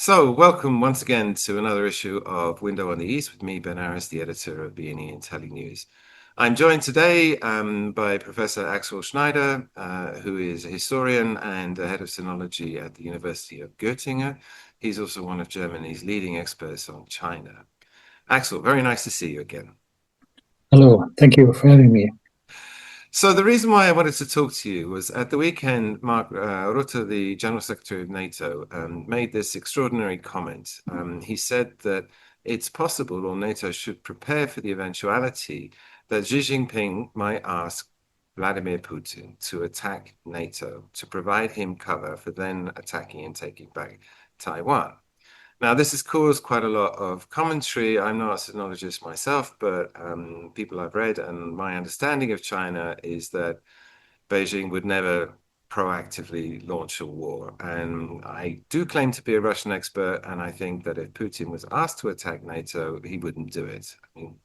So, welcome once again to another issue of Window on the East with me, Ben Aris, the editor of BNE IntelliNews. I'm joined today by Professor Axel Schneider, who is a historian and the head of sinology at the University of Goettingen. He's also one of Germany's leading experts on China. Axel, very nice to see you again. Hello, thank you for having me. So the reason why I wanted to talk to you was at the weekend, Mark Rutte, the General Secretary of NATO, made this extraordinary comment. He said that it's possible, or NATO should prepare for the eventuality that Xi Jinping might ask Vladimir Putin to attack NATO to provide him cover for then attacking and taking back Taiwan. Now, this has caused quite a lot of commentary. I'm not a sinologist myself, but people I've read and my understanding of China is that Beijing would never proactively launch a war. And I do claim to be a Russian expert, and I think that if Putin was asked to attack NATO, he wouldn't do it. I mean,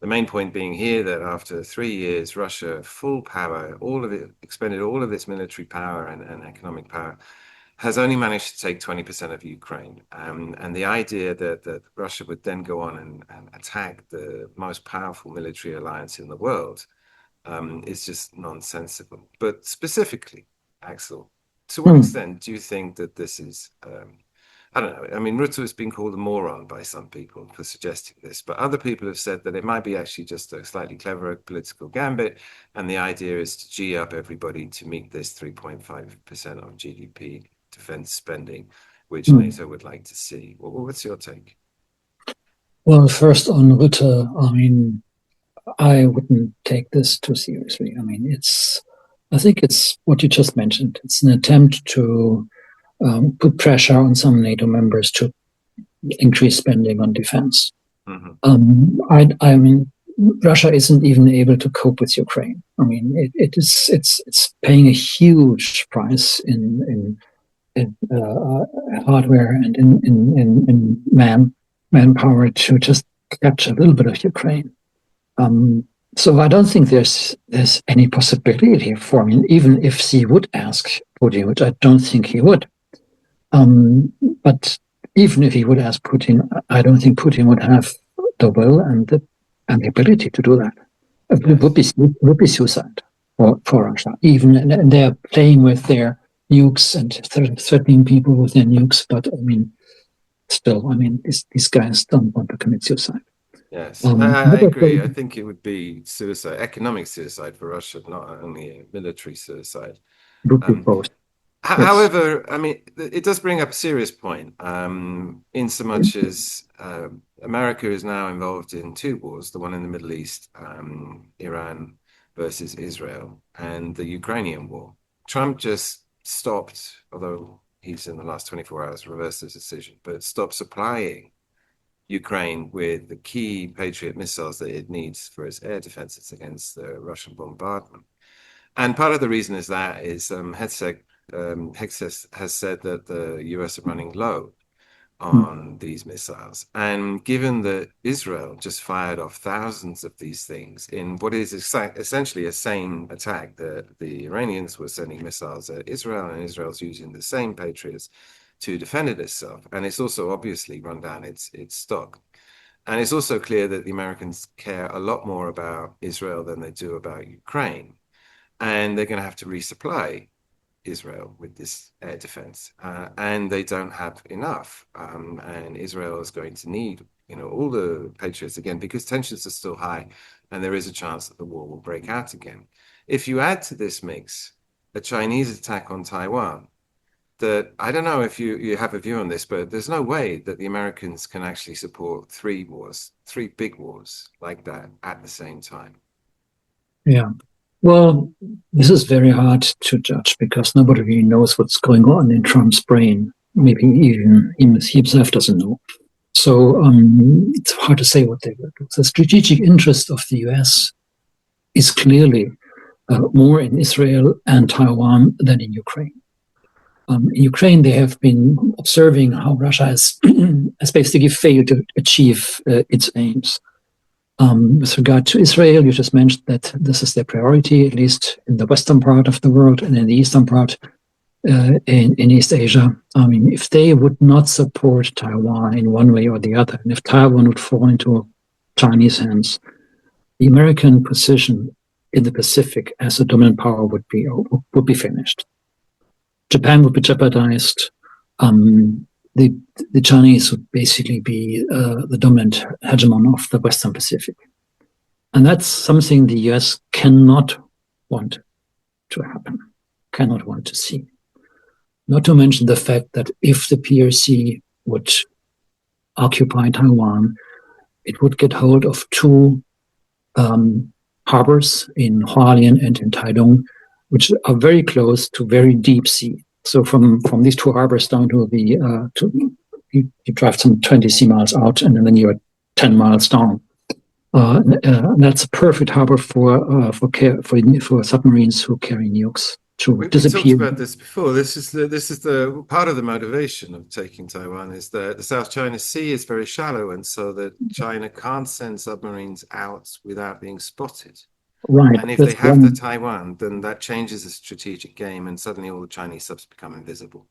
the main point being here that after 3 years, Russia, full power, all of it, expended all of its military power and economic power, has only managed to take 20% of Ukraine. And the idea that Russia would then go on and attack the most powerful military alliance in the world is just nonsensical. But specifically, Axel, to what extent do you think that this is, I don't know, I mean, Rutte has been called a moron by some people for suggesting this, but other people have said that it might be actually just a slightly clever political gambit, and the idea is to G up everybody to meet this 3.5% of GDP defense spending, which NATO would like to see. What's your take? Well, first on Rutte, I mean, I wouldn't take this too seriously. I mean, I think it's what you just mentioned. It's an attempt to put pressure on some NATO members to increase spending on defense. I mean, Russia isn't even able to cope with Ukraine. I mean, it's paying a huge price in hardware and in manpower to just capture a little bit of Ukraine. So I don't think there's any possibility for me, even if Xi would ask Putin, which I don't think he would. But even if he would ask Putin, I don't think Putin would have the will and the ability to do that. It would be suicide for Russia. Even and they're playing with their nukes and threatening people with their nukes, but I mean, still, I mean, these guys don't want to commit suicide. Yes, I agree. I think it would be suicide, economic suicide for Russia, not only a military suicide. Both. However, I mean, it does bring up a serious point, in so much as America is now involved in two wars, the one in the Middle East, Iran versus Israel, and the Ukrainian war. Trump just stopped, although he's in the last 24 hours reversed his decision, but stopped supplying Ukraine with the key Patriot missiles that it needs for its air defenses against the Russian bombardment. And part of the reason is Hegseth has said that the US are running low on these missiles. And given that Israel just fired off thousands of these things in what is essentially a same attack, that the Iranians were sending missiles at Israel and Israel's using the same Patriots to defend it itself. And it's also obviously run down its stock. And it's also clear that the Americans care a lot more about Israel than they do about Ukraine. And they're going to have to resupply Israel with this air defense, and they don't have enough. And Israel is going to need, all the Patriots again, because tensions are still high, and there is a chance that the war will break out again. If you add to this mix a Chinese attack on Taiwan, that I don't know if you have a view on this, but there's no way that the Americans can actually support three big wars like that at the same time. Yeah. Well, this is very hard to judge because nobody really knows what's going on in Trump's brain. Maybe even he himself doesn't know. So it's hard to say what they will do. The strategic interest of the US is clearly more in Israel and Taiwan than in Ukraine. In Ukraine, they have been observing how Russia has basically failed to achieve its aims. With regard to Israel, you just mentioned that this is their priority, at least in the western part of the world, and in the eastern part, in East Asia. I mean, if they would not support Taiwan in one way or the other, and if Taiwan would fall into Chinese hands, the American position in the Pacific as a dominant power would be finished. Japan would be jeopardized. Um, the the Chinese would basically be the dominant hegemon of the Western Pacific, and that's something the U.S. cannot want to happen, cannot want to see. Not to mention the fact that if the PRC would occupy Taiwan, it would get hold of two harbors in Hualien and in Taidong, which are very close to very deep sea. So from these two harbors down to you drive some 20 sea miles out, and then you're 10 miles down. That's a perfect harbor for submarines who carry nukes to We talked disappear. about this before. This is the part of the motivation of taking Taiwan is that the South China Sea is very shallow, and so that China can't send submarines out without being spotted. Right. And if they That's have the one. Taiwan, then that changes the strategic game, and suddenly all the Chinese subs become invisible.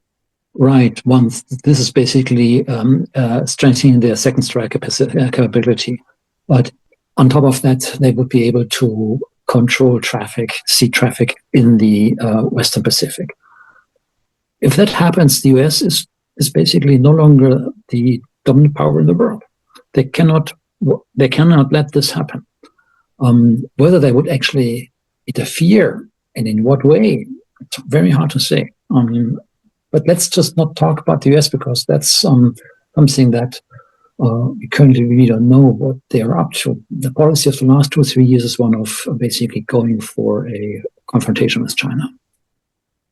Right. Once this is basically strengthening their second strike capability, but on top of that, they would be able to control traffic, sea traffic in the Western Pacific. If that happens, the US is basically no longer the dominant power in the world. They cannot they cannot let this happen. Whether they would actually interfere and in what way, it's very hard to say. But let's just not talk about the US because that's something that we currently really don't know what they are up to. The policy of the last 2 or 3 years is one of basically going for a confrontation with China.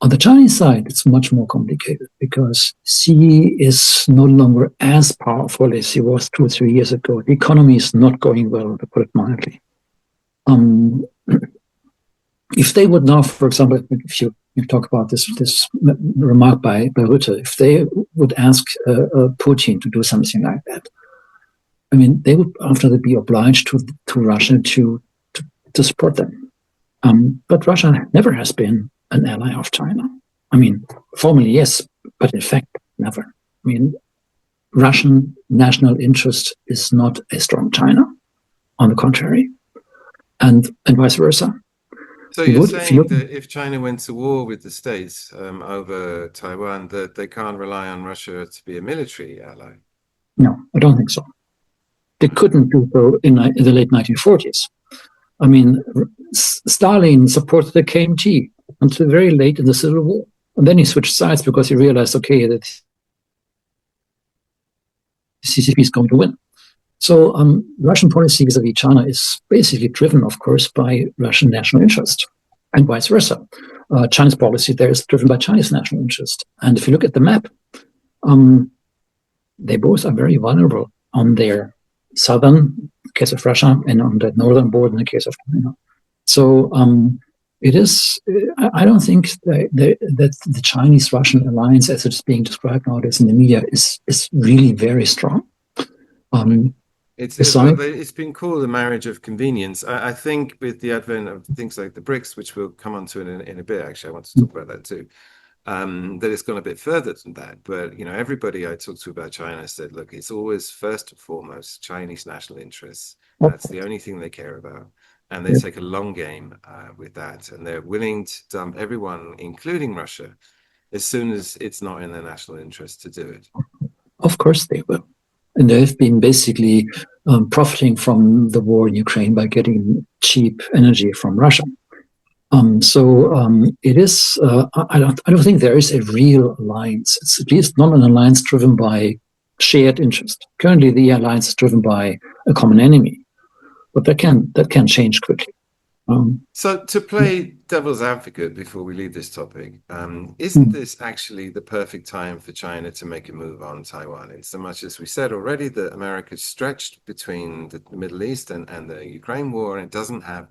On the Chinese side, it's much more complicated because Xi is no longer as powerful as he was 2 or 3 years ago. The economy is not going well, to put it mildly. Um, if they would now, for example, if you talk about this remark by Rutte, if they would ask Putin to do something like that, I mean, they would after be obliged to Russia to support them. But Russia never has been an ally of China. I mean, formally yes, but in fact never. I mean, Russian national interest is not a strong China. On the contrary, and vice versa. So You you're would if you saying look. that if China went to war with the States over Taiwan, that they can't rely on Russia to be a military ally? No, I don't think so. They couldn't do so in the late 1940s. I mean, Stalin supported the KMT until very late in the Civil War. And then he switched sides because he realized, okay, that CCP is going to win. So Russian policy vis-a-vis China is basically driven, of course, by Russian national interest and vice versa. Chinese policy there is driven by Chinese national interest. And if you look at the map, they both are very vulnerable on their southern, in the case of Russia, and on the northern border in the case of China. So it is, I don't think that the Chinese-Russian alliance, as it's being described nowadays in the media, is really very strong. It's been called a marriage of convenience. I think with the advent of things like the BRICS, which we'll come on to in a bit, actually, I want to talk about that too. That it's gone a bit further than that. But everybody I talked to about China said, look, it's always first and foremost Chinese national interests. That's the only thing they care about. And they take a long game with that. And they're willing to dump everyone, including Russia, as soon as it's not in their national interest to do it. Of course they will. And they've been basically profiting from the war in Ukraine by getting cheap energy from Russia. It is. I don't think there is a real alliance. It's at least not an alliance driven by shared interest. Currently, the alliance is driven by a common enemy, but that can change quickly. So to play devil's advocate before we leave this topic, isn't this actually the perfect time for China to make a move on Taiwan? In so much as we said already that America's stretched between the Middle East and the Ukraine war, and it doesn't have,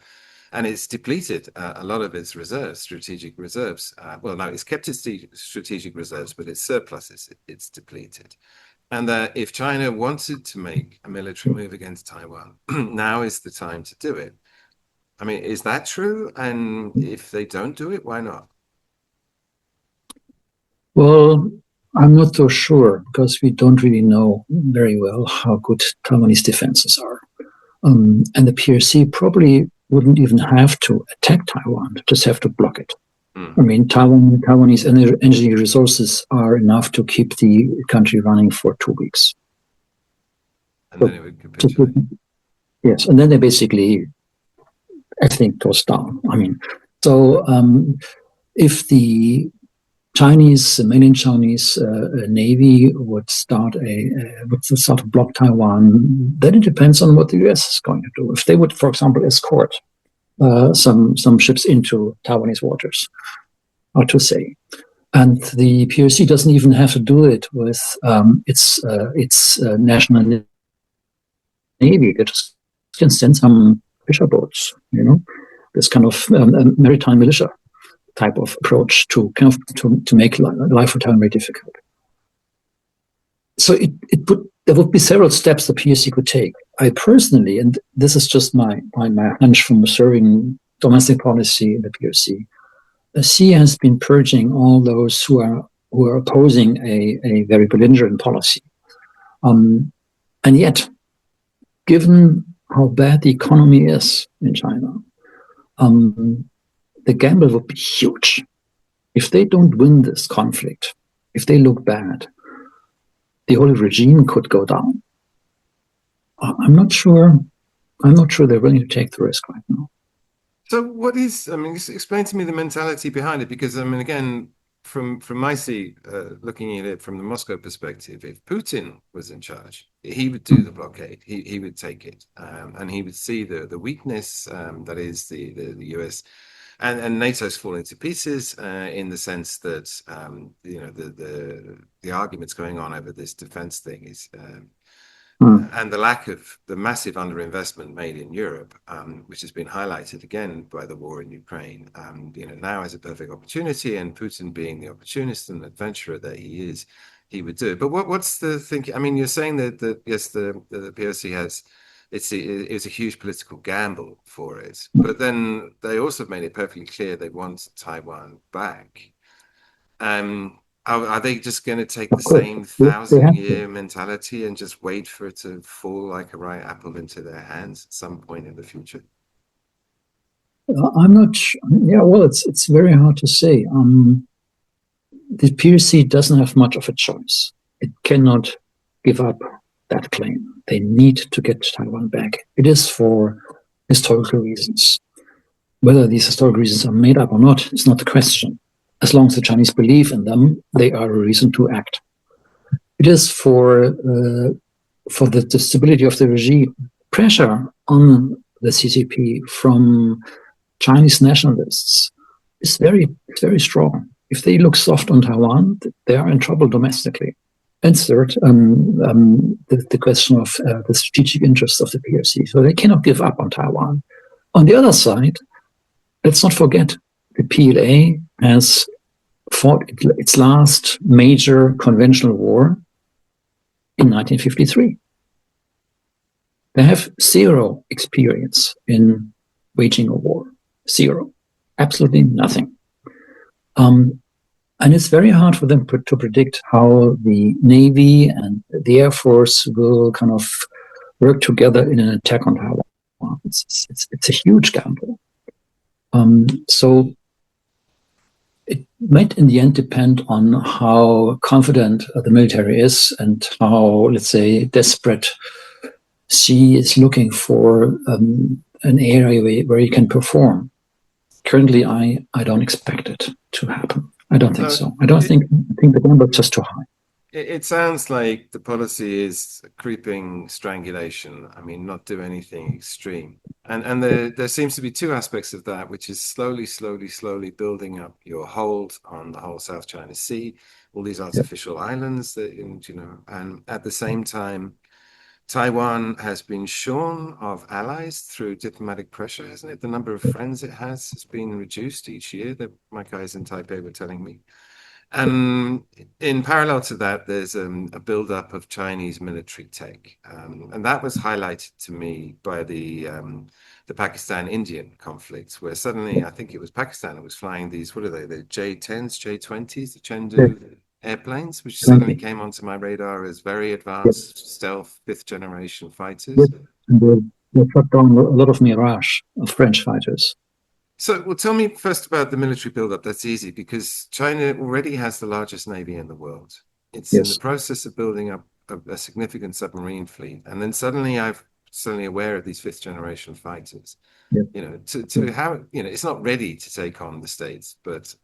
and it's depleted a lot of its reserves, strategic reserves. Well, no, it's kept its strategic reserves, but its surpluses, it's depleted. And that if China wanted to make a military move against Taiwan, now is the time to do it. I mean, is that true? And if they don't do it, why not? Well, I'm not so sure because we don't really know very well how good Taiwanese defenses are. And the PRC probably wouldn't even have to attack Taiwan, just have to block it. I Mm. mean, Taiwanese energy resources are enough to keep the country running for 2 weeks. And then So, it would capitulate. to- yes, and then they basically everything goes down. I mean, so if the mainland Chinese Navy would start to block Taiwan, then it depends on what the US is going to do. If they would, for example, escort some ships into Taiwanese waters, or to say. And the PRC doesn't even have to do it with its national navy. It just can send some fisher boats, this kind of maritime militia type of approach to kind of to make life for Taiwan very difficult. So there would be several steps the PRC could take. I personally, and this is just my hunch from observing domestic policy in the PRC, Xi has been purging all those who are opposing a very belligerent policy. And yet, given how bad the economy is in China, the gamble would be huge. If they don't win this conflict, if they look bad, the whole regime could go down. I'm not sure. I'm not sure they're willing to take the risk right now. So what is, I mean, explain to me the mentality behind it, because I mean, again, from my seat, looking at it from the Moscow perspective, if Putin was in charge, he would do the blockade. He would take it, and he would see the weakness that is the US and NATO's falling to pieces in the sense that the arguments going on over this defense thing is. And the lack of the massive underinvestment made in Europe, which has been highlighted again by the war in Ukraine, now has a perfect opportunity. And Putin, being the opportunist and adventurer that he is, he would do it. But what's the thinking? I mean, you're saying that yes, the PRC has it's a huge political gamble for it, but then they also made it perfectly clear they want Taiwan back. Are they just going to take the Of course, same they thousand have to. year mentality and just wait for it to fall like a ripe apple into their hands at some point in the future? I'm not. Yeah, well, it's very hard to say. The PRC doesn't have much of a choice. It cannot give up that claim. They need to get Taiwan back. It is for historical reasons. Whether these historical reasons are made up or not is not the question. As long as the Chinese believe in them, they are a reason to act. It is for the stability of the regime. Pressure on the CCP from Chinese nationalists is very strong. If they look soft on Taiwan, they are in trouble domestically. And third, the question of the strategic interests of the PRC. So they cannot give up on Taiwan. On the other side, let's not forget the PLA has fought its last major conventional war in 1953. They have zero experience in waging a war. Zero. Absolutely nothing. And it's very hard for them to predict how the Navy and the Air Force will kind of work together in an attack on Taiwan. It's a huge gamble. So it might in the end depend on how confident the military is and how, let's say, desperate Xi is looking for an area where he can perform. Currently, I don't expect it to happen. I don't think So so. I think the number is just too high. it sounds like the policy is creeping strangulation. I mean, not do anything extreme. And there seems to be two aspects of that, which is slowly building up your hold on the whole South China Sea, all these Yeah. artificial islands that, and at the same time, Taiwan has been shorn of allies through diplomatic pressure, hasn't it? The number of friends it has been reduced each year, that my guys in Taipei were telling me. And in parallel to that, there's a buildup of Chinese military tech, and that was highlighted to me by the Pakistan-Indian conflict, where suddenly I think it was Pakistan that was flying these, what are they, the J-10s, J-20s, the Yeah. Chengdu. airplanes, which suddenly currently. came onto my radar as very Yes, advanced stealth fifth generation yes. fighters. And they shot down a lot of Mirage of French fighters. So, well, tell me first about the military buildup. That's easy because China already has the largest navy in the world. It's in the Yes, process of building up a significant submarine fleet, and then suddenly I'm suddenly aware of these fifth generation fighters. yes, You know, yes. to how it's not ready to take on the States, but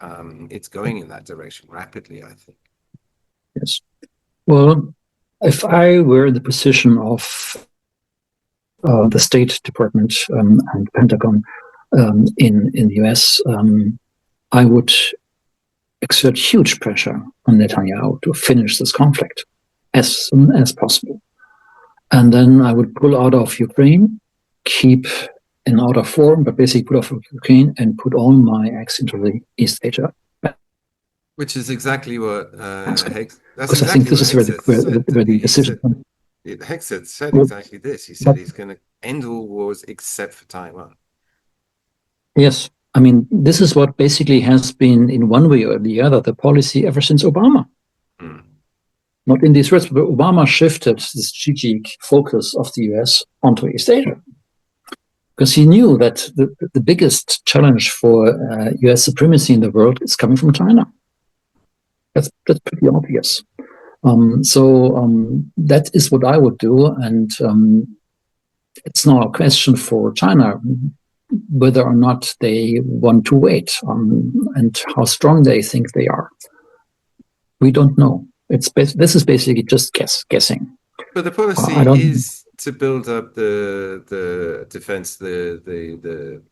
it's going in that direction rapidly, I think. Yes. Well, if I were in the position of the State Department and Pentagon in the US, I would exert huge pressure on Netanyahu to finish this conflict as soon as possible. And then I would pull out of Ukraine, keep in outer form, but basically pull out of Ukraine and put all my eggs into the East Asia. Which is exactly what that's Because I think exactly this what is where Hegseth said. where the He decision. said Hegseth said Well, exactly this. He said but he's going to end all wars except for Taiwan. yes, I mean, this is what basically has been, in one way or the other, the policy ever since Obama. Mm. Not in these words, but Obama shifted the strategic focus of the US onto East Asia. Because he knew that the biggest challenge for US supremacy in the world is coming from China. That's pretty obvious. That is what I would do. And it's not a question for China whether or not they want to wait and how strong they think they are. We don't know. This is basically just guessing. But the I policy don't. is to build up the defense, the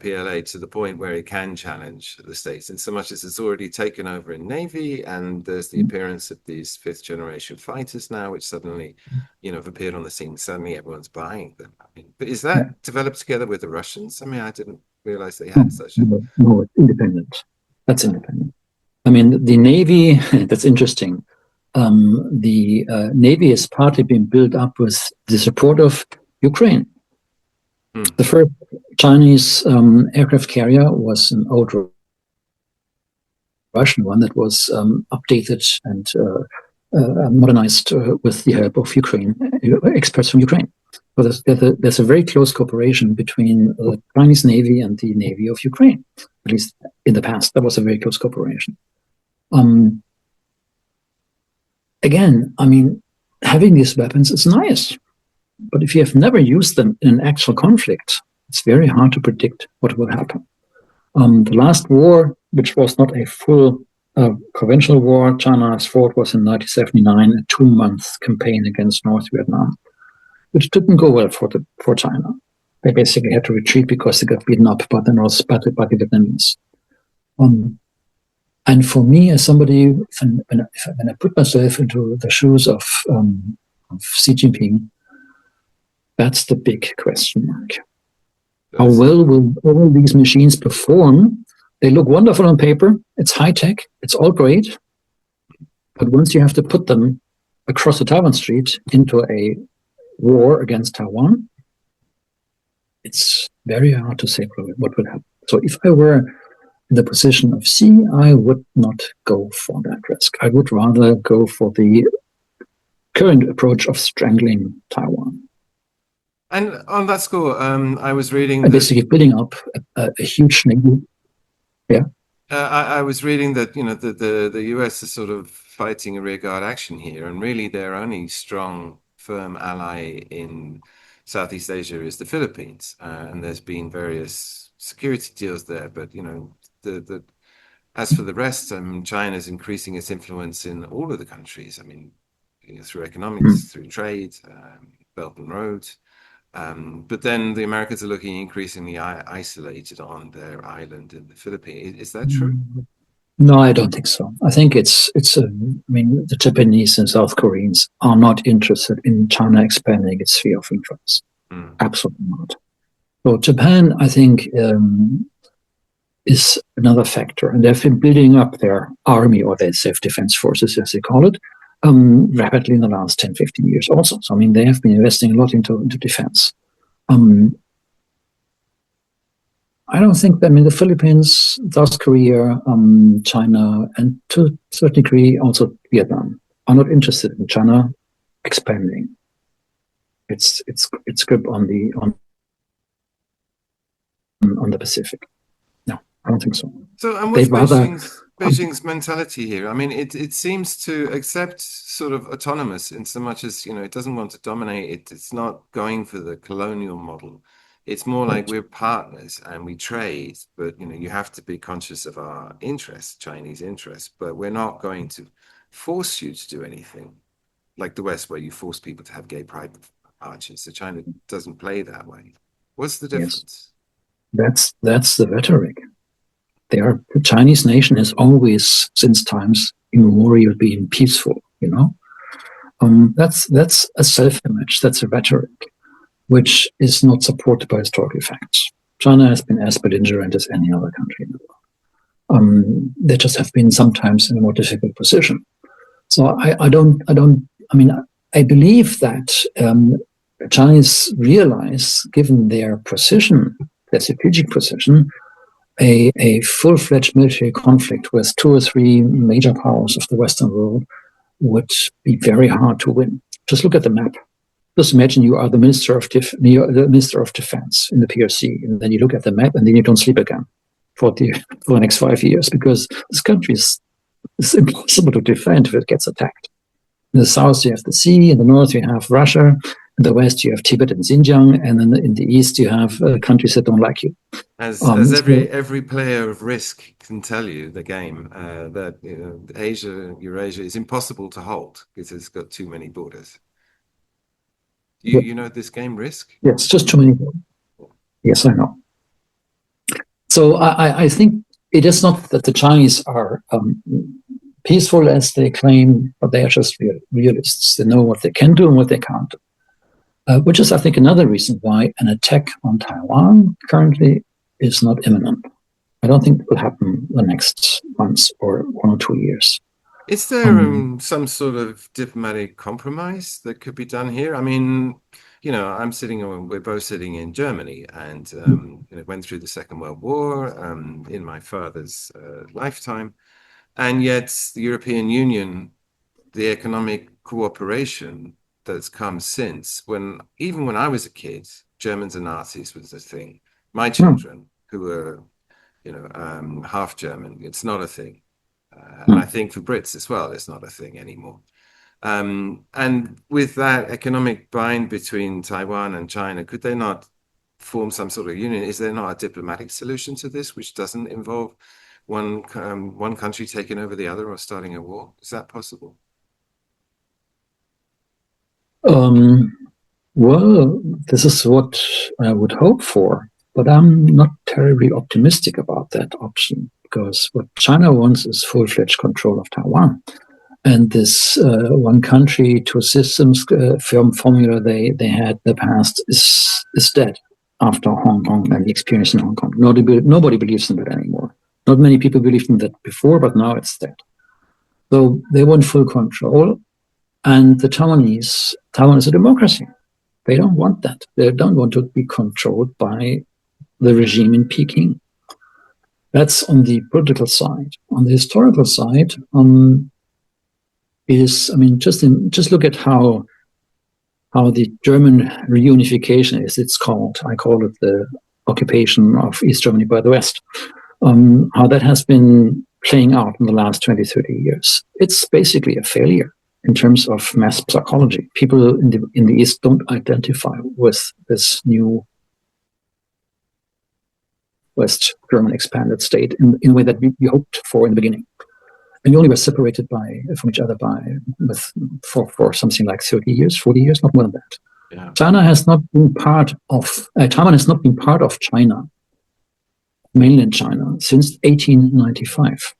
PLA to the point where it can challenge the states, in so much as it's already taken over in Navy, and there's the appearance of these fifth generation fighters now, which suddenly, have appeared on the scene. Suddenly, everyone's buying them. I mean, but is Yeah, that developed together with the Russians? I mean, I didn't realize they no, had such a. no, it's independent. That's independent. I mean, the Navy. That's interesting. The Navy has partly been built up with the support of Ukraine. Hmm. The first Chinese aircraft carrier was an old Russian one that was updated and modernized with the help of Ukraine experts from Ukraine. So there's a very close cooperation between the Chinese Navy and the Navy of Ukraine. At least in the past, there was a very close cooperation. Again, I mean, having these weapons is nice, but if you have never used them in an actual conflict, it's very hard to predict what will happen. The last war, which was not a full conventional war China has fought, was in 1979, a 2-month campaign against North Vietnam, which didn't go well for China. They basically had to retreat because they got beaten up by the Vietnamese. And for me, as somebody, when I put myself into the shoes of Xi Jinping, that's the big question mark. How well will all these machines perform? They look wonderful on paper. It's high tech. It's all great. But once you have to put them across the Taiwan Strait into a war against Taiwan, it's very hard to say what would happen. So if I were in the position of Xi, I would not go for that risk. I would rather go for the current approach of strangling Taiwan. And on that score, I was reading And that basically building up a huge navy. Yeah. I was reading that the US is sort of fighting a rearguard action here, and really their only strong, firm ally in Southeast Asia is the Philippines, and there's been various security deals there. But the as for the rest, China's increasing its influence in all of the countries. I mean, through economics, through trade, Belt and Road. But then the Americans are looking increasingly isolated on their island in the Philippines. Is that true? No, I don't think so. I think it's. I mean, the Japanese and South Koreans are not interested in China expanding its sphere of influence. Mm. Absolutely not. So Japan, I think, is another factor, and they've been building up their army or their self-defense forces, as they call it, rapidly in the last 10, 15 years also. So, I mean, they have been investing a lot into defense. I don't think, I mean, the Philippines, South Korea, China, and to a certain degree also Vietnam are not interested in China expanding its grip on the Pacific. No, I don't think so. So, and what's They'd rather, Beijing's mentality here? I mean, it seems to accept sort of autonomous in so much as, it doesn't want to dominate. It's not going for the colonial model. It's more like we're partners and we trade, but you have to be conscious of our interests, Chinese interests, but we're not going to force you to do anything like the West, where you force people to have gay pride marches. So China doesn't play that way. What's the yes, difference? that's the rhetoric. The Chinese nation has always, since times immemorial, been peaceful. That's a self-image. That's a rhetoric, which is not supported by historical facts. China has been as belligerent as any other country in the world. They just have been sometimes in a more difficult position. So I believe that the Chinese realize, given their position, their strategic position, a full-fledged military conflict with two or three major powers of the Western world would be very hard to win. Just look at the map. Just imagine you are the Minister of Defense in the PRC, and then you look at the map, and then you don't sleep again for the next 5 years, because this country is impossible to defend if it gets attacked. In the south, you have the sea. In the north, you have Russia. In the west, you have Tibet and Xinjiang, and then in the east, you have countries that don't like you. As every player of Risk can tell you, the game that Eurasia is impossible to hold because it's got too many borders. You know this game, Risk? Yes, just too many borders. Yes, I know. So I think it is not that the Chinese are peaceful as they claim, but they are just realists. They know what they can do and what they can't do. Which is, I think, another reason why an attack on Taiwan currently is not imminent. I don't think it will happen the next months or 1 or 2 years. Is there some sort of diplomatic compromise that could be done here? I mean, we're both sitting in Germany, and went through the Second World War in my father's lifetime, and yet the European Union, the economic cooperation that's come since, even when I was a kid, Germans and Nazis was a thing. My children, who are, half German, it's not a thing. And I think for Brits as well, it's not a thing anymore. And with that economic bind between Taiwan and China, could they not form some sort of union? Is there not a diplomatic solution to this, which doesn't involve one country taking over the other or starting a war? Is that possible? Well, this is what I would hope for, but I'm not terribly optimistic about that option, because what China wants is full-fledged control of Taiwan. And this one country, two systems formula they had in the past is dead after Hong Kong and the experience in Hong Kong. Nobody believes in that anymore. Not many people believed in that before, but now it's dead. So they want full control. And Taiwan is a democracy. They don't want that. They don't want to be controlled by the regime in Peking. That's on the political side. On the historical side, just look at how the German reunification is. It's called. I call it the occupation of East Germany by the West. How that has been playing out in the last 20, 30 years. It's basically a failure in terms of mass psychology. People in the East don't identify with this new West German expanded state in a way that we hoped for in the beginning. And we only were separated from each other for something like 30 years, 40 years, not more than that. Yeah. Taiwan has not been part of China, mainland China, since 1895.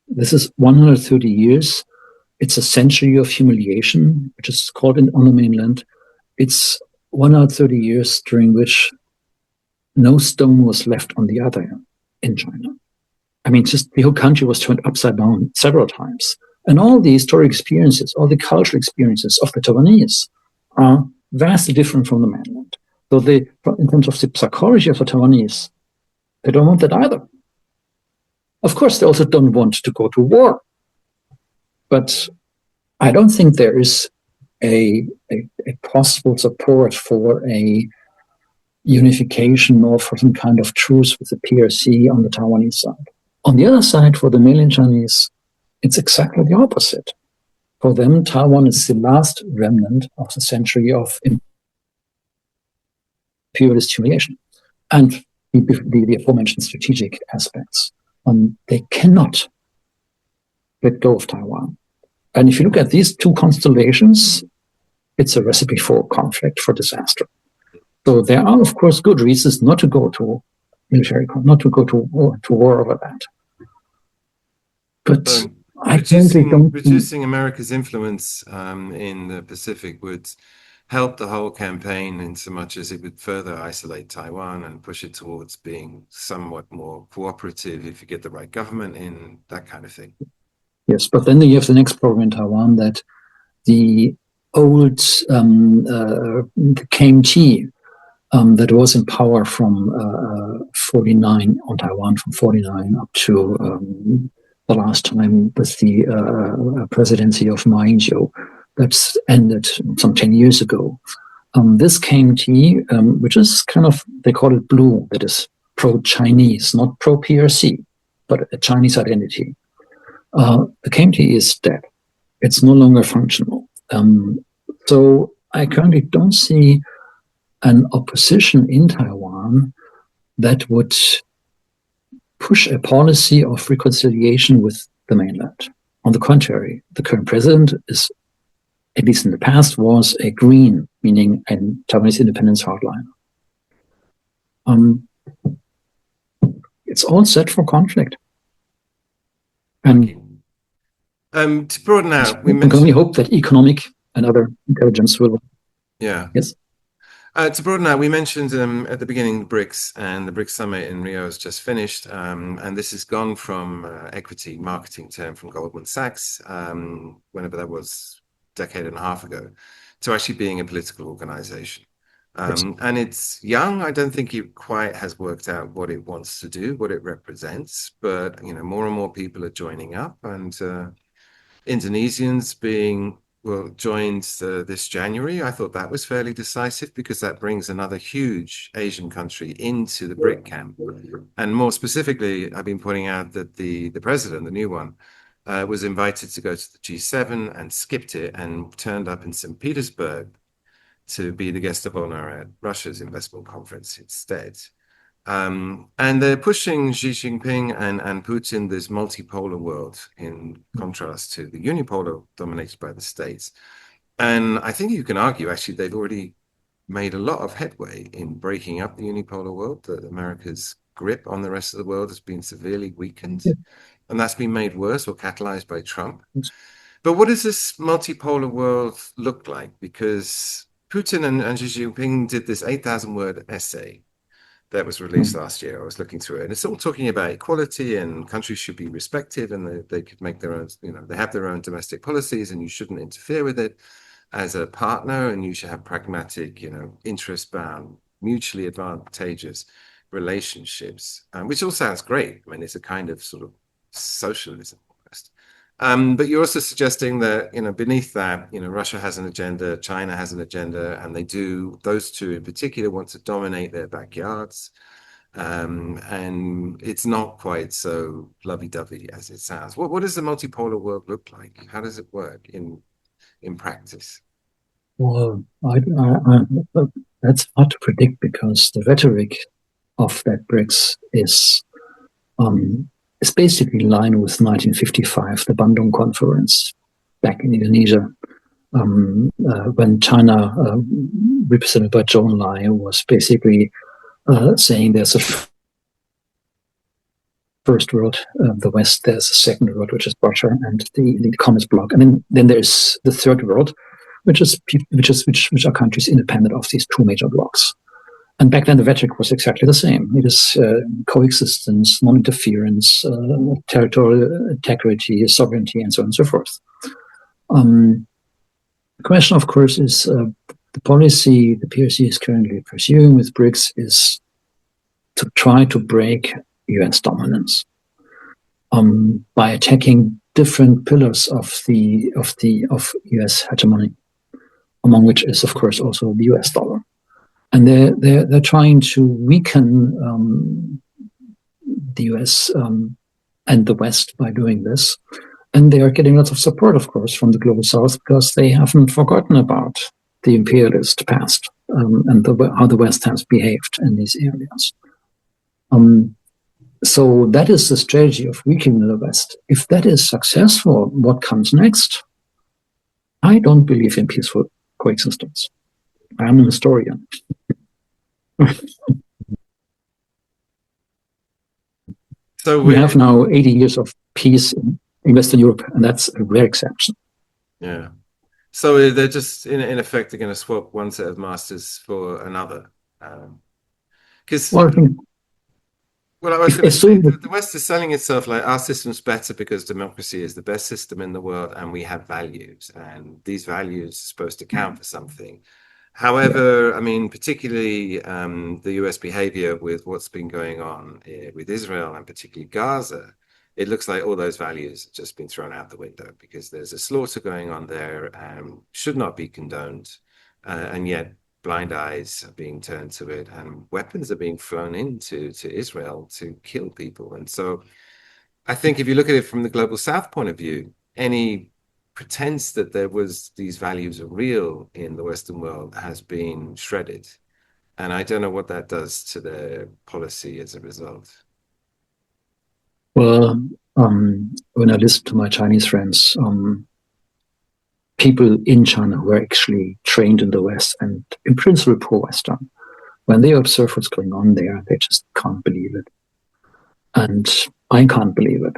This is 130 years. It's a century of humiliation, which is called on the mainland. It's 130 years during which no stone was left on the other in China. I mean, just the whole country was turned upside down several times. And all the historic experiences, all the cultural experiences of the Taiwanese are vastly different from the mainland. So in terms of the psychology of the Taiwanese, They don't want that either. Of course, they also don't want to go to war. But I don't think there is a possible support for a unification or for some kind of truce with the PRC on the Taiwanese side. On the other side, for the mainland Chinese, it's exactly the opposite. For them, Taiwan is the last remnant of the century of imperialist humiliation. And the aforementioned strategic aspects. They cannot let go of Taiwan. And if you look at these two constellations, it's a recipe for conflict, for disaster. So there are, of course, good reasons not to go to military, not to go to war over that. But I simply don't reducing America's influence in the Pacific would help the whole campaign in so much as it would further isolate Taiwan and push it towards being somewhat more cooperative if you get the right government in, that kind of thing. Yes, but then you have the next problem in Taiwan, that the old KMT that was in power from 49 on Taiwan, from 49 up to the last time with the presidency of Ma Ying-jeou, that's ended some 10 years ago. This KMT, which is kind of, they call it blue, that is pro-Chinese, not pro-PRC, but a Chinese identity. The KMT is dead. It's no longer functional. So I currently don't see an opposition in Taiwan that would push a policy of reconciliation with the mainland. On the contrary, the current president is, at least in the past, was a green, meaning a Taiwanese independence hardliner. It's all set for conflict. And to broaden out, we can only hope that economic and other intelligence will. Yeah. Yes. To broaden out, we mentioned at the beginning BRICS, and the BRICS summit in Rio has just finished, and this has gone from equity marketing term from Goldman Sachs, whenever that was, a decade and a half ago, to actually being a political organization. And it's young. I don't think it quite has worked out what it wants to do, what it represents, but more and more people are joining up, and Indonesians joined this January. I thought that was fairly decisive because that brings another huge Asian country into the BRIC camp. And more specifically, I've been pointing out that the president, the new one, was invited to go to the G7 and skipped it and turned up in St. Petersburg to be the guest of honor at Russia's investment conference instead. And they're pushing Xi Jinping and Putin this multipolar world in contrast to the unipolar dominated by the States. And I think you can argue, actually, they've already made a lot of headway in breaking up the unipolar world, that America's grip on the rest of the world has been severely weakened. Yeah. And that's been made worse or catalyzed by Trump. Yes. But what does this multipolar world look like? Because Putin and Xi Jinping did this 8,000-word essay that was released last year. I was looking through it, and it's all talking about equality and countries should be respected, and they could make their own, they have their own domestic policies, and you shouldn't interfere with it as a partner, and you should have pragmatic, interest-bound, mutually advantageous relationships, which all sounds great. I mean, it's a kind of sort of socialism almost. But you're also suggesting that, beneath that, Russia has an agenda, China has an agenda, and those two in particular want to dominate their backyards. And it's not quite so lovey-dovey as it sounds. What does the multipolar world look like? How does it work in practice? Well, that's hard to predict because the rhetoric of that BRICS is basically in line with 1955, the Bandung Conference back in Indonesia, when China, represented by Zhou Enlai, was basically saying there's a first world, the West, there's a second world, which is Russia and the Communist bloc, and then there's the third world, which are countries independent of these two major blocs. And back then, the rhetoric was exactly the same. It is coexistence, non-interference, territorial integrity, sovereignty, and so on and so forth. The question, of course, is the policy the PRC is currently pursuing with BRICS is to try to break US dominance by attacking different pillars of US hegemony, among which is, of course, also the US dollar. And they're trying to weaken the US and the West by doing this. And they are getting lots of support, of course, from the global South, because they haven't forgotten about the imperialist past and how the West has behaved in these areas. So that is the strategy of weakening the West. If that is successful, what comes next? I don't believe in peaceful coexistence. I'm a historian. So we have now 80 years of peace in Western Europe, and that's a rare exception. Yeah. So they're just, in effect, they're going to swap one set of masters for another. Because I was going to say, the West is selling itself like our system's better because democracy is the best system in the world, and we have values, and these values are supposed to count for something. However, I mean, particularly the US behavior with what's been going on with Israel and particularly Gaza, it looks like all those values have just been thrown out the window because there's a slaughter going on there, should not be condoned, and yet blind eyes are being turned to it, and weapons are being flown into Israel to kill people. And so I think if you look at it from the global South point of view, any pretense that these values are real in the Western world has been shredded. And I don't know what that does to their policy as a result. Well, when I listen to my Chinese friends, people in China who are actually trained in the West and in principle pro-Western, when they observe what's going on there, they just can't believe it. And I can't believe it.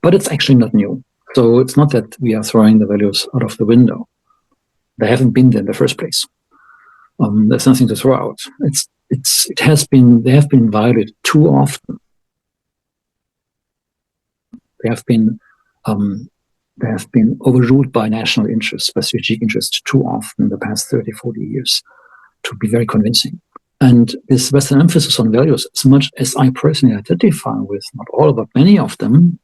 But it's actually not new. So it's not that we are throwing the values out of the window. They haven't been there in the first place. There's nothing to throw out. They have been violated too often. They have been overruled by national interests, by strategic interests too often in the past 30, 40 years to be very convincing. And this Western emphasis on values, as much as I personally identify with not all, but many of them,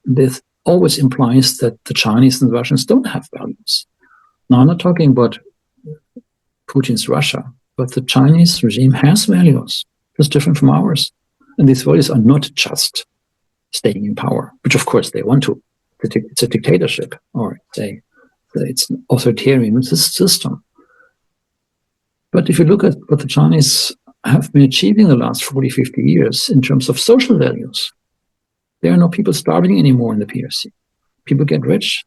this always implies that the Chinese and the Russians don't have values. Now, I'm not talking about Putin's Russia, but the Chinese regime has values, just different from ours. And these values are not just staying in power, which of course they want to. It's a dictatorship, or it's an authoritarian system. But if you look at what the Chinese have been achieving in the last 40, 50 years in terms of social values, there are no people starving anymore in the PRC. People get rich,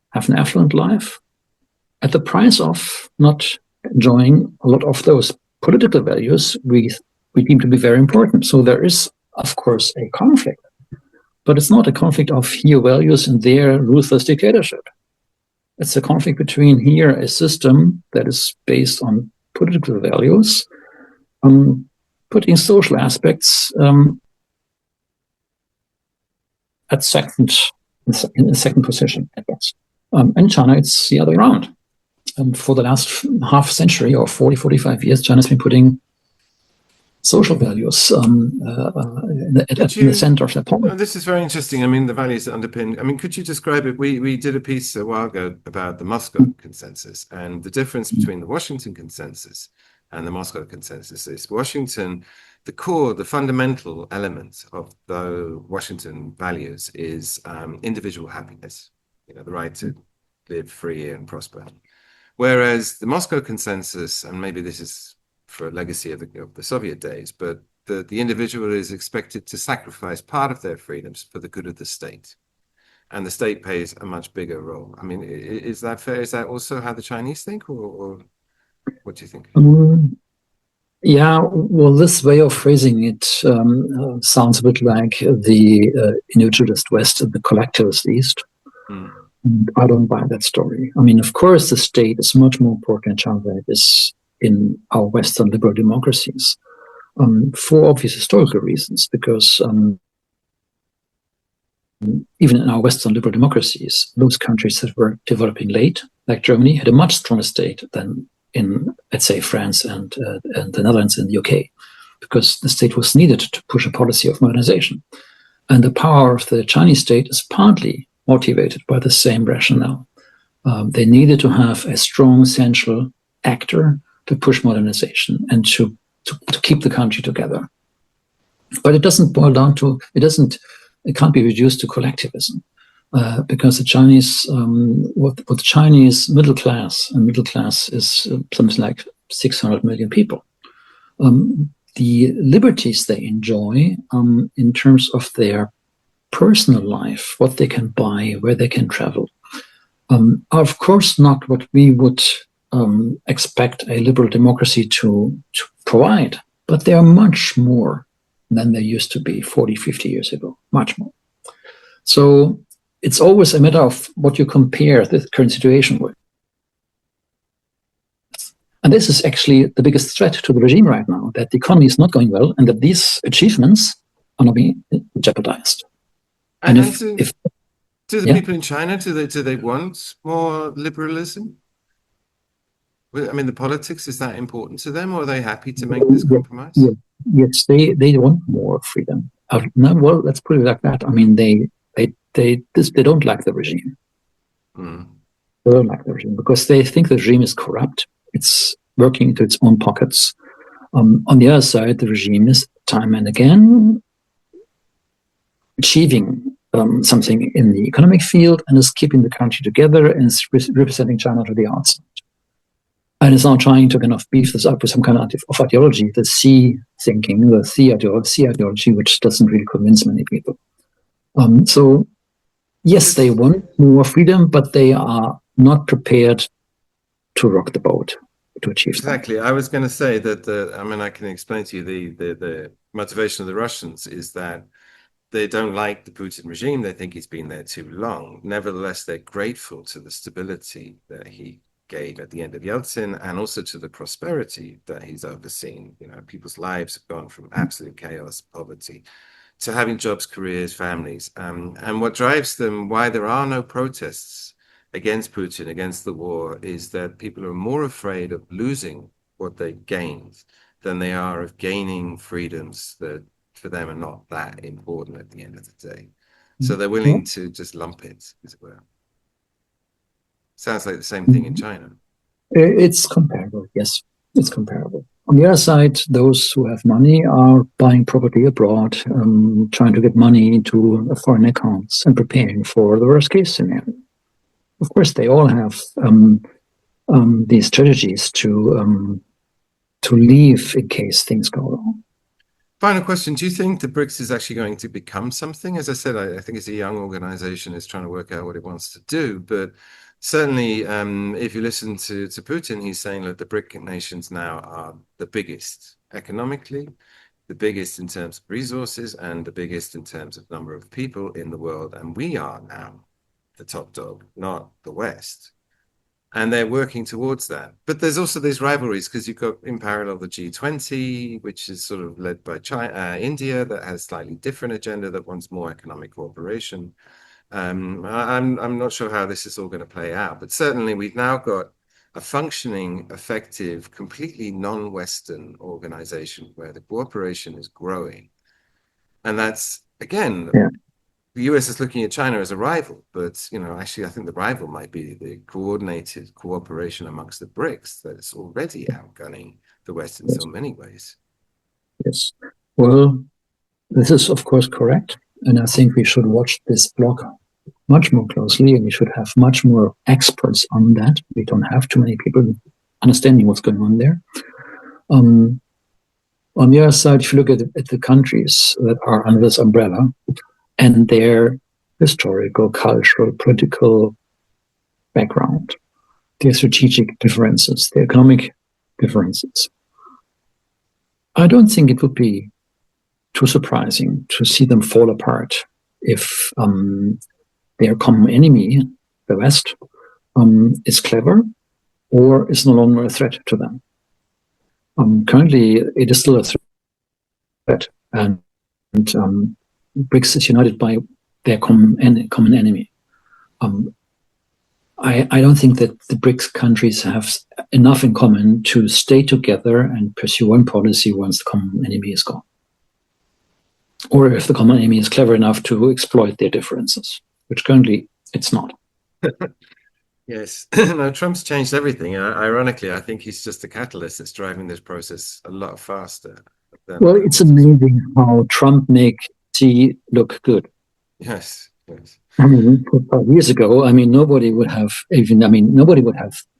have an affluent life, at the price of not enjoying a lot of those political values we deem to be very important. So there is, of course, a conflict. But it's not a conflict of here values and there ruthless dictatorship. It's a conflict between here a system that is based on political values, putting social aspects in second position at best. In China, it's the other way around. For the last half century or 40, 45 years, China's been putting social values in the center of their policy. This is very interesting. I mean, the values that underpin. I mean, could you describe it? We did a piece a while ago about the Moscow consensus, and the difference between the Washington consensus and the Moscow consensus is Washington. The core, the fundamental element of the Washington values is individual happiness. The right to live free and prosper. Whereas the Moscow consensus, and maybe this is for a legacy of the Soviet days, but the individual is expected to sacrifice part of their freedoms for the good of the state. And the state plays a much bigger role. I mean, is that fair? Is that also how the Chinese think, or what do you think? Yeah, well, this way of phrasing it sounds a bit like the individualist West and the collectivist East. I don't buy that story. I mean, of course, the state is much more important in China than it is in our Western liberal democracies, for obvious historical reasons, because even in our Western liberal democracies, those countries that were developing late, like Germany, had a much stronger state than in, let's say, France and the Netherlands and the UK, because the state was needed to push a policy of modernization. And the power of the Chinese state is partly motivated by the same rationale. They needed to have a strong central actor to push modernization and to keep the country together. But it doesn't boil down to, it can't be reduced to collectivism. Because the Chinese, what the Chinese middle class, and middle class is something like 600 million people, the liberties they enjoy in terms of their personal life, what they can buy, where they can travel, are of course not what we would expect a liberal democracy to provide, but they are much more than they used to be 40, 50 years ago, much more. So it's always a matter of what you compare the current situation with. And this is actually the biggest threat to the regime right now, that the economy is not going well and that these achievements are not being jeopardized. And do the people in China, do they want more liberalism? I mean, the politics, is that important to them, or are they happy to make this compromise? Yes, they want more freedom. No, well, let's put it like that. I mean, they don't like the regime. They don't like the regime because they think the regime is corrupt. It's working into its own pockets. On the other side, the regime is time and again achieving something in the economic field and is keeping the country together and is representing China to the outside. And is now trying to kind of beef this up with some kind of ideology, the Xi thinking, the Xi ideology, which doesn't really convince many people. So, yes, they want more freedom, but they are not prepared to rock the boat to achieve exactly. I was going to say that I mean, I can explain to you the motivation of the Russians is that they don't like the Putin regime. They think he's been there too long. Nevertheless, they're grateful to the stability that he gave at the end of Yeltsin and also to the prosperity that he's overseen. You know, people's lives have gone from absolute chaos, poverty, to having jobs, careers, families. And what drives them, why there are no protests against Putin, against the war, is that people are more afraid of losing what they gained than they are of gaining freedoms that for them are not that important at the end of the day. So they're willing to just lump it, as it were. Sounds like the same thing in China. It's comparable, yes. It's comparable. On the other side, those who have money are buying property abroad, trying to get money into foreign accounts and preparing for the worst case scenario. Of course, they all have these strategies to leave in case things go wrong. Final question. Do you think the BRICS is actually going to become something? As I said, I think it's a young organization. It's trying to work out what it wants to do. But certainly, if you listen to Putin, he's saying that the BRIC nations now are the biggest economically, the biggest in terms of resources, and the biggest in terms of number of people in the world. And we are now the top dog, not the West. And they're working towards that. But there's also these rivalries because you've got in parallel the G20, which is sort of led by China, India, that has slightly different agenda that wants more economic cooperation. I'm not sure how this is all going to play out, but certainly we've now got a functioning, effective, completely non-Western organization where the cooperation is growing. And that's, again, the US is looking at China as a rival, but, you know, actually, I think the rival might be the coordinated cooperation amongst the BRICS that is already outgunning the West in so many ways. Yes. Well, this is, of course, correct. And I think we should watch this block much more closely, and we should have much more experts on that. We don't have too many people understanding what's going on there. On the other side, if you look at the countries that are under this umbrella, and their historical, cultural, political background, their strategic differences, their economic differences, I don't think it would be too surprising to see them fall apart if their common enemy, the West, is clever or is no longer a threat to them. Currently, it is still a threat, and BRICS is united by their common enemy. I don't think that the BRICS countries have enough in common to stay together and pursue one policy once the common enemy is gone. Or if the common enemy is clever enough to exploit their differences, which currently it's not. Yes. No, Trump's changed everything. Ironically, I think he's just the catalyst that's driving this process a lot faster Well, than it's what is. amazing how Trump makes Xi look good. Yes, yes. I mean, 5 years ago, I mean, nobody would have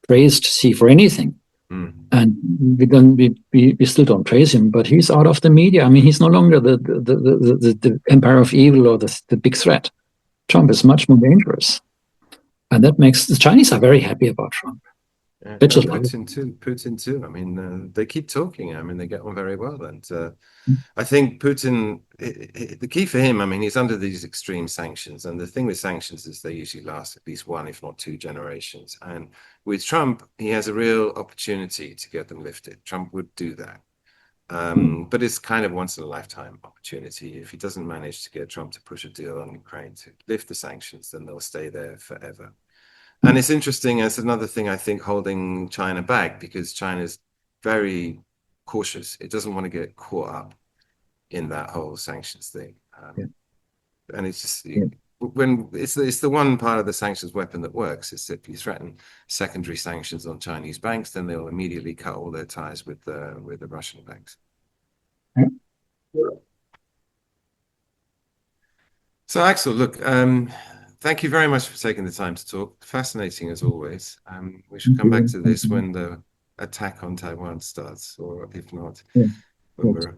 praised Xi for anything. Mm. And we still don't praise him, but he's out of the media. I mean, he's no longer the empire of evil or the big threat. Trump is much more dangerous. And that makes the Chinese are very happy about Trump. Yeah, They no, just like it. Putin too. Putin too. I mean, they keep talking. I mean, they get on very well. And I think Putin, the key for him, I mean, he's under these extreme sanctions. And the thing with sanctions is they usually last at least one, if not two generations. And with Trump, he has a real opportunity to get them lifted. Trump would do that. But it's kind of once in a lifetime opportunity. If he doesn't manage to get Trump to push a deal on Ukraine to lift the sanctions, then they'll stay there forever. And it's interesting as another thing I think holding China back because China's very cautious. It doesn't want to get caught up in that whole sanctions thing. Yeah, And it's just yeah. when it's the one part of the sanctions weapon that works is if you threaten secondary sanctions on Chinese banks, then they'll immediately cut all their ties with the Russian banks. Yeah. So Axel, look, thank you very much for taking the time to talk. Fascinating as always. We should Thank come back you. to Thank this you. when the attack on Taiwan starts, or if not, Yeah, when good.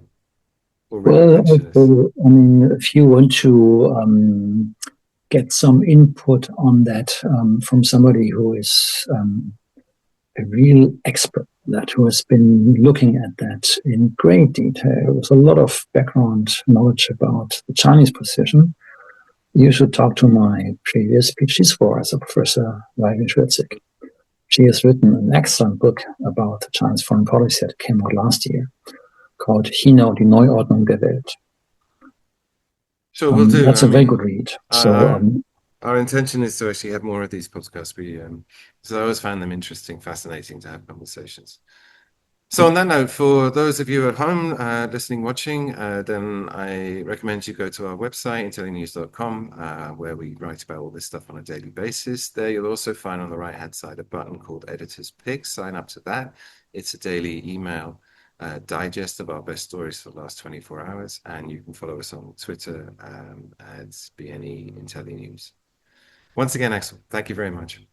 we're already Well, pensioners. also, I mean, if you want to get some input on that from somebody who is a real expert, that who has been looking at that in great detail, with a lot of background knowledge about the Chinese position, you should talk to my previous PhD supervisor, Professor Axel. She has written an excellent book about the Chinese foreign policy that came out last year called China, die Neuordnung der Welt. Sure, we'll do. That's I a very good mean, read. So, uh, our intention is to actually have more of these podcasts. So I always find them interesting, fascinating to have conversations. So on that note, for those of you at home listening, watching, then I recommend you go to our website, IntelliNews.com, where we write about all this stuff on a daily basis. There you'll also find on the right-hand side a button called Editor's Picks. Sign up to that. It's a daily email digest of our best stories for the last 24 hours. And you can follow us on Twitter at BNE IntelliNews. Once again, Axel, thank you very much.